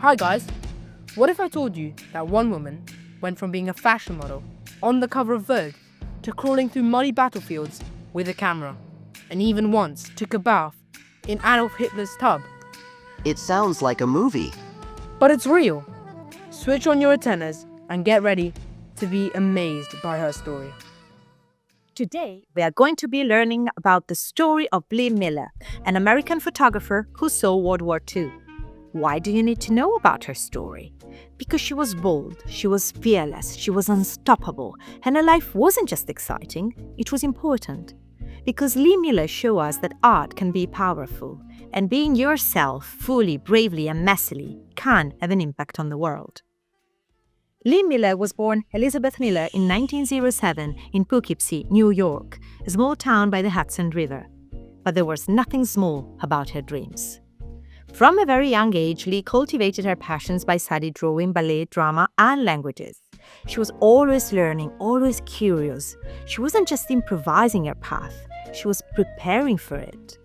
Hi guys, what if I told you that one woman went from being a fashion model on the cover of Vogue to crawling through muddy battlefields with a camera, and even once took a bath in Adolf Hitler's tub? It sounds like a movie. But it's real. Switch on your antennas and get ready to be amazed by her story. Today, we are going to be learning about the story of Lee Miller, an American photographer who saw World War II. Why do you need to know about her story? Because she was bold, she was fearless, she was unstoppable, and her life wasn't just exciting, it was important. Because Lee Miller showed us that art can be powerful, and being yourself fully, bravely, and messily can have an impact on the world. Lee Miller was born Elizabeth Miller in 1907 in Poughkeepsie, New York, a small town by the Hudson River. But there was nothing small about her dreams. From a very young age, Lee cultivated her passions by studying drawing, ballet, drama, and languages. She was always learning, always curious. She wasn't just improvising her path, she was preparing for it.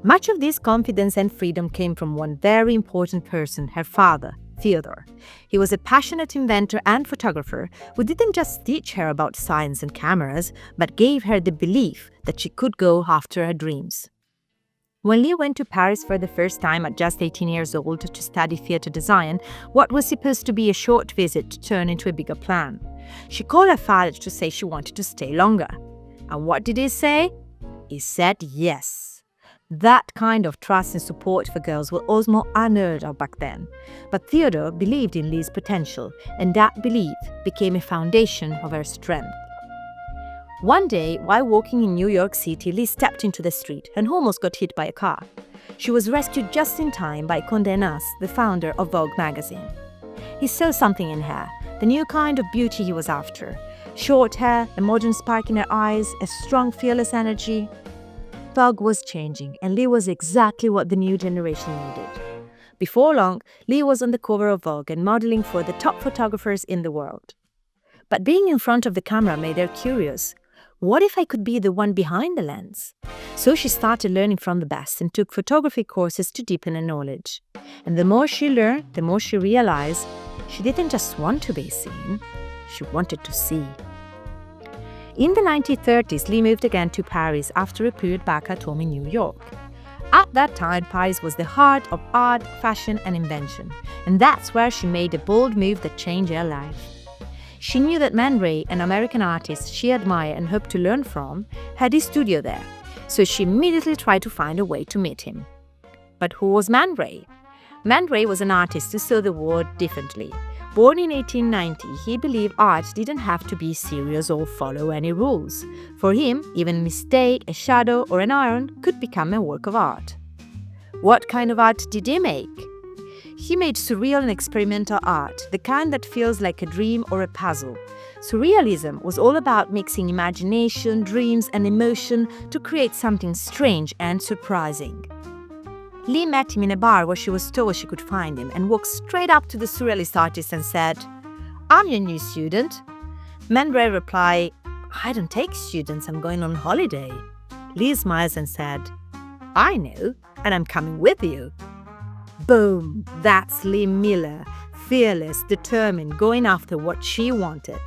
Much of this confidence and freedom came from one very important person, her father, Theodore. He was a passionate inventor and photographer who didn't just teach her about science and cameras, but gave her the belief that she could go after her dreams. When Lee went to Paris for the first time at just 18 years old to study theatre design, what was supposed to be a short visit turned into a bigger plan. She called her father to say she wanted to stay longer. And what did he say? He said yes. That kind of trust and support for girls was almost unheard of back then. But Theodore believed in Lee's potential, and that belief became a foundation of her strength. One day, while walking in New York City, Lee stepped into the street and almost got hit by a car. She was rescued just in time by Condé Nast, the founder of Vogue magazine. He saw something in her, the new kind of beauty he was after. Short hair, a modern spark in her eyes, a strong, fearless energy. Vogue was changing, and Lee was exactly what the new generation needed. Before long, Lee was on the cover of Vogue and modeling for the top photographers in the world. But being in front of the camera made her curious. What if I could be the one behind the lens? So she started learning from the best and took photography courses to deepen her knowledge. And the more she learned, the more she realized she didn't just want to be seen, she wanted to see. In the 1930s, Lee moved again to Paris after a period back at home in New York. At that time, Paris was the heart of art, fashion, and invention, and that's where she made a bold move that changed her life. She knew that Man Ray, an American artist she admired and hoped to learn from, had his studio there, so she immediately tried to find a way to meet him. But who was Man Ray? Man Ray was an artist who saw the world differently. Born in 1890, he believed art didn't have to be serious or follow any rules. For him, even a mistake, a shadow, or an iron could become a work of art. What kind of art did he make? He made surreal and experimental art, the kind that feels like a dream or a puzzle. Surrealism was all about mixing imagination, dreams, and emotion to create something strange and surprising. Lee met him in a bar where she was told she could find him and walked straight up to the surrealist artist and said, "I'm your new student." Man Ray replied, "I don't take students, I'm going on holiday." Lee smiles and said, "I know, and I'm coming with you." Boom! That's Lee Miller, fearless, determined, going after what she wanted.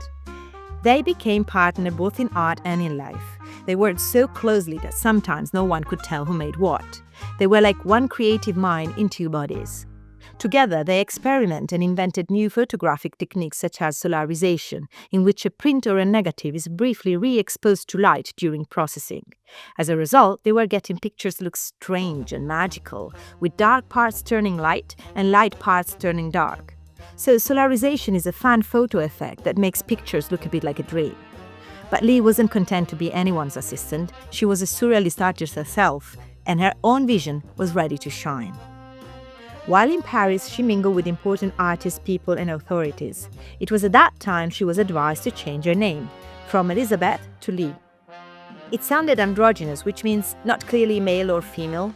They became partners both in art and in life. They worked so closely that sometimes no one could tell who made what. They were like one creative mind in two bodies. Together, they experimented and invented new photographic techniques such as solarization, in which a print or a negative is briefly re-exposed to light during processing. As a result, they were getting pictures look strange and magical, with dark parts turning light and light parts turning dark. So solarization is a fun photo effect that makes pictures look a bit like a dream. But Lee wasn't content to be anyone's assistant. She was a surrealist artist herself, and her own vision was ready to shine. While in Paris, she mingled with important artists, people, and authorities. It was at that time she was advised to change her name, from Elizabeth to Lee. It sounded androgynous, which means not clearly male or female.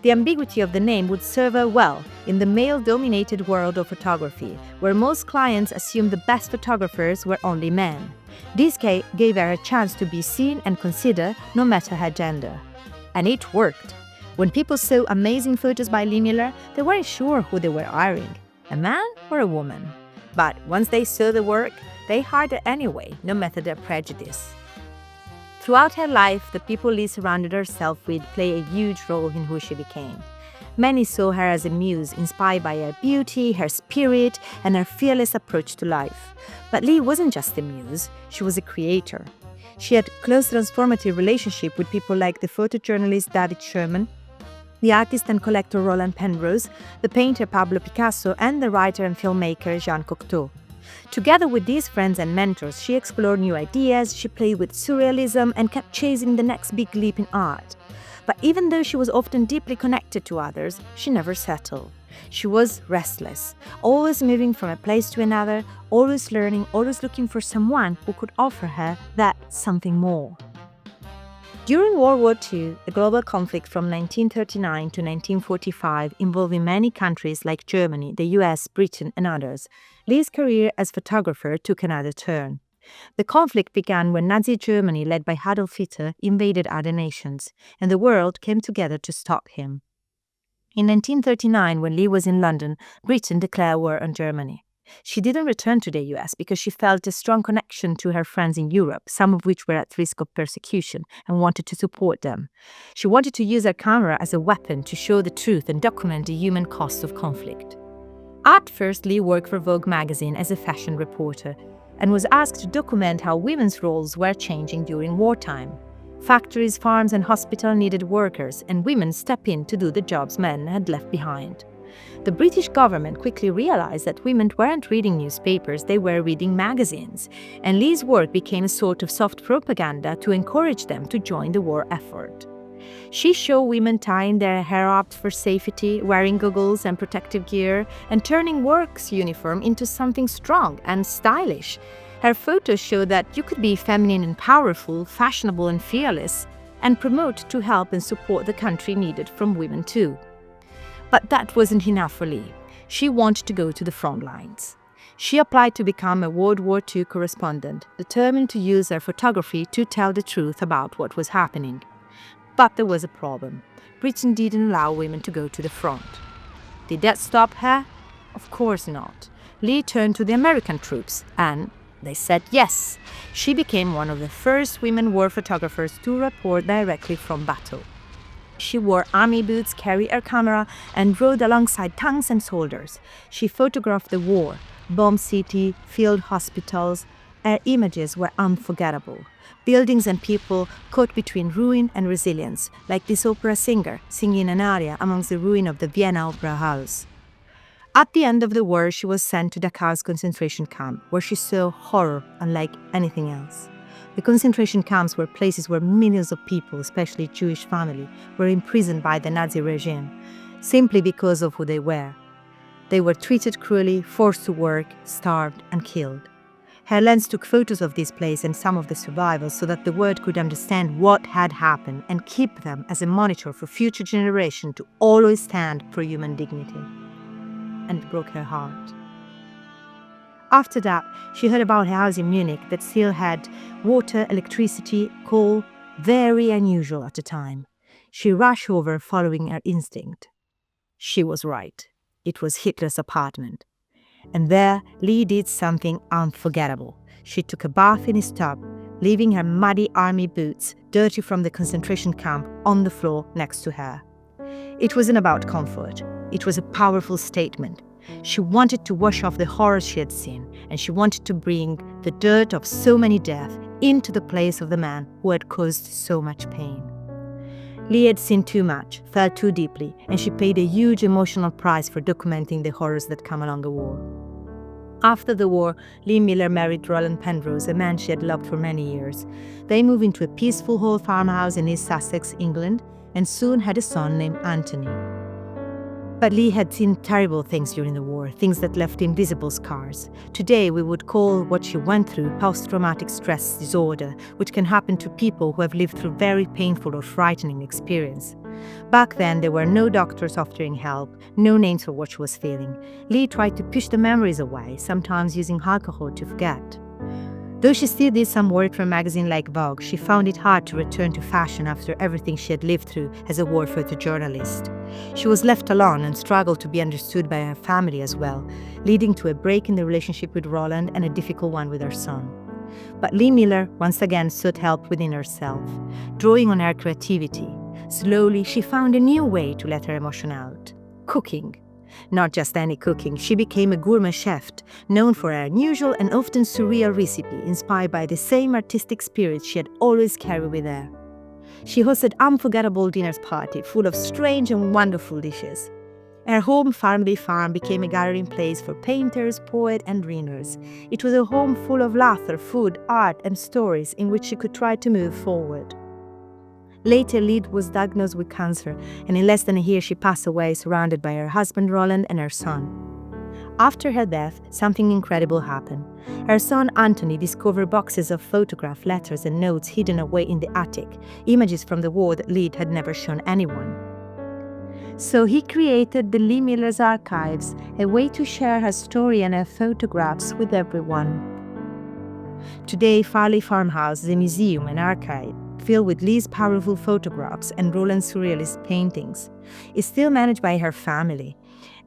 The ambiguity of the name would serve her well in the male-dominated world of photography, where most clients assumed the best photographers were only men. This gave her a chance to be seen and considered no matter her gender. And it worked. When people saw amazing photos by Lee Miller, they weren't sure who they were hiring. a man or a woman. But once they saw the work, they hired her anyway, no matter their prejudice. Throughout her life, the people Lee surrounded herself with played a huge role in who she became. Many saw her as a muse, inspired by her beauty, her spirit, and her fearless approach to life. But Lee wasn't just a muse, she was a creator. She had close transformative relationship with people like the photojournalist David Sherman, the artist and collector Roland Penrose, the painter Pablo Picasso, and the writer and filmmaker Jean Cocteau. Together with these friends and mentors, she explored new ideas, she played with surrealism, and kept chasing the next big leap in art. But even though she was often deeply connected to others, she never settled. She was restless, always moving from a place to another, always learning, always looking for someone who could offer her that something more. During World War II, a global conflict from 1939 to 1945 involving many countries like Germany, the US, Britain, and others, Lee's career as photographer took another turn. The conflict began when Nazi Germany, led by Adolf Hitler, invaded other nations, and the world came together to stop him. In 1939, when Lee was in London, Britain declared war on Germany. She didn't return to the US because she felt a strong connection to her friends in Europe, some of which were at risk of persecution, and wanted to support them. She wanted to use her camera as a weapon to show the truth and document the human cost of conflict. At first, Lee worked for Vogue magazine as a fashion reporter and was asked to document how women's roles were changing during wartime. Factories, farms, and hospitals needed workers, and women stepped in to do the jobs men had left behind. The British government quickly realized that women weren't reading newspapers, they were reading magazines, and Lee's work became a sort of soft propaganda to encourage them to join the war effort. She showed women tying their hair up for safety, wearing goggles and protective gear, and turning work's uniform into something strong and stylish. Her photos show that you could be feminine and powerful, fashionable and fearless, and promote to help and support the country needed from women too. But that wasn't enough for Lee. She wanted to go to the front lines. She applied to become a World War II correspondent, determined to use her photography to tell the truth about what was happening. But there was a problem. Britain didn't allow women to go to the front. Did that stop her? Of course not. Lee turned to the American troops, and they said yes. She became one of the first women war photographers to report directly from battle. She wore army boots, carried her camera, and rode alongside tanks and soldiers. She photographed the war, bombed cities, field hospitals. Her images were unforgettable. Buildings and people caught between ruin and resilience, like this opera singer singing an aria amongst the ruin of the Vienna Opera House. At the end of the war, she was sent to Dachau's concentration camp, where she saw horror unlike anything else. The concentration camps were places where millions of people, especially Jewish families, were imprisoned by the Nazi regime, simply because of who they were. They were treated cruelly, forced to work, starved, and killed. Her lens took photos of this place and some of the survivors so that the world could understand what had happened and keep them as a monitor for future generations to always stand for human dignity. And it broke her heart. After that, she heard about a house in Munich that still had water, electricity, coal, very unusual at the time. She rushed over following her instinct. She was right. It was Hitler's apartment. And there, Lee did something unforgettable. She took a bath in his tub, leaving her muddy army boots, dirty from the concentration camp, on the floor next to her. It wasn't about comfort. It was a powerful statement. She wanted to wash off the horrors she had seen, and she wanted to bring the dirt of so many deaths into the place of the man who had caused so much pain. Lee had seen too much, felt too deeply, and she paid a huge emotional price for documenting the horrors that come along a war. After the war, Lee Miller married Roland Penrose, a man she had loved for many years. They moved into a peaceful old farmhouse in East Sussex, England, and soon had a son named Anthony. But Lee had seen terrible things during the war, things that left invisible scars. Today, we would call what she went through post-traumatic stress disorder, which can happen to people who have lived through very painful or frightening experience. Back then, there were no doctors offering help, no names for what she was feeling. Lee tried to push the memories away, sometimes using alcohol to forget. Though she still did some work for a magazine like Vogue, she found it hard to return to fashion after everything she had lived through as a war photojournalist. She was left alone and struggled to be understood by her family as well, leading to a break in the relationship with Roland and a difficult one with her son. But Lee Miller once again sought help within herself, drawing on her creativity. Slowly, she found a new way to let her emotion out: cooking. Not just any cooking, she became a gourmet chef, known for her unusual and often surreal recipe, inspired by the same artistic spirit she had always carried with her. She hosted unforgettable dinner parties full of strange and wonderful dishes. Her home, Farmby Farm, became a gathering place for painters, poets, and dreamers. It was a home full of laughter, food, art, and stories in which she could try to move forward. Later, Lee was diagnosed with cancer, and in less than a year she passed away, surrounded by her husband Roland and her son. After her death, something incredible happened. Her son Anthony discovered boxes of photographs, letters, and notes hidden away in the attic, images from the war that Lee had never shown anyone. So he created the Lee Miller's Archives, a way to share her story and her photographs with everyone. Today, Farley Farmhouse is a museum and archive filled with Lee's powerful photographs and Roland's surrealist paintings. It's still managed by her family,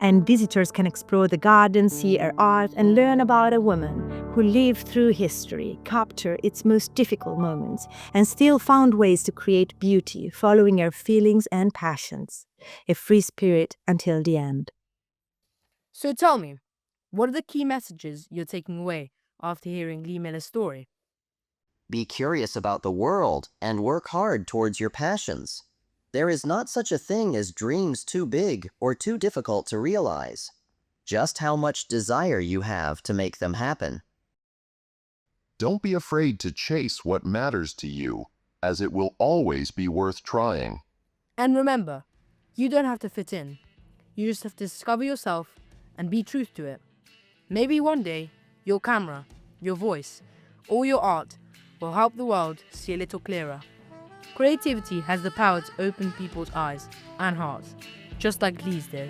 and visitors can explore the garden, see her art, and learn about a woman who lived through history, captured its most difficult moments, and still found ways to create beauty, following her feelings and passions. A free spirit until the end. So tell me, what are the key messages you're taking away after hearing Lee Miller's story? Be curious about the world and work hard towards your passions. There is not such a thing as dreams too big or too difficult to realize. Just how much desire you have to make them happen. Don't be afraid to chase what matters to you, as it will always be worth trying. And remember, you don't have to fit in. You just have to discover yourself and be true to it. Maybe one day, your camera, your voice, or your art will help the world see a little clearer. Creativity has the power to open people's eyes and hearts, just like Lee's did.